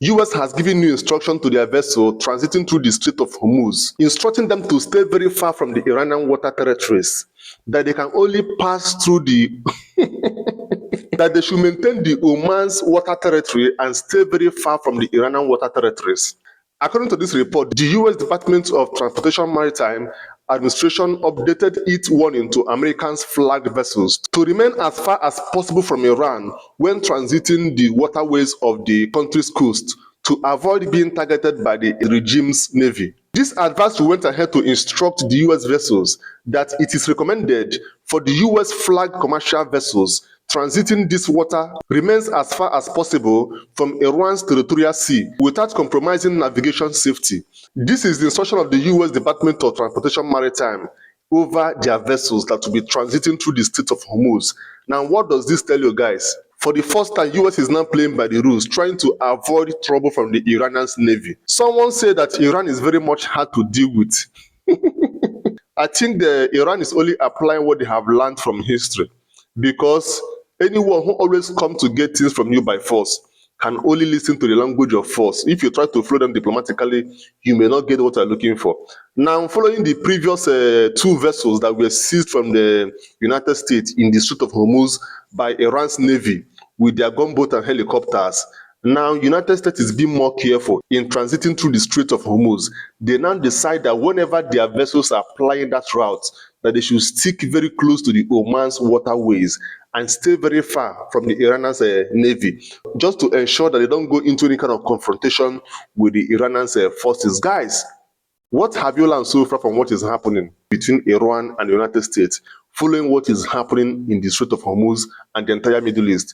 US has given new instruction to their vessel transiting through the Strait of Hormuz, instructing them to stay very far from the Iranian water territories, that they can only pass through the that they should maintain the Oman's water territory and stay very far from the Iranian water territories. According to this report, the US Department of Transportation Maritime Administration updated its warning to Americans' flagged vessels to remain as far as possible from Iran when transiting the waterways of the country's coast to avoid being targeted by the regime's navy. This advisory went ahead to instruct the US vessels that it is recommended for the US flagged commercial vessels transiting this water remains as far as possible from Iran's territorial sea without compromising navigation safety. This is the instruction of the US Department of Transportation Maritime over their vessels that will be transiting through the Strait of Hormuz. Now, what does this tell you guys? For the first time, US is now playing by the rules, trying to avoid trouble from the Iranian navy. Someone said that Iran is very much hard to deal with. I think Iran is only applying what they have learned from history, because anyone who always comes to get things from you by force can only listen to the language of force. If you try to flow them diplomatically, you may not get what you're looking for. Now, following the previous two vessels that were seized from the United States in the Strait of Hormuz by Iran's navy with their gunboat and helicopters, now United States is being more careful in transiting through the Strait of Hormuz. They now decide that whenever their vessels are flying that route, that they should stick very close to the Oman's waterways and stay very far from the Iranian's navy, just to ensure that they don't go into any kind of confrontation with the Iranian's forces. Guys, what have you learned so far from what is happening between Iran and the United States, following what is happening in the Strait of Hormuz and the entire Middle East?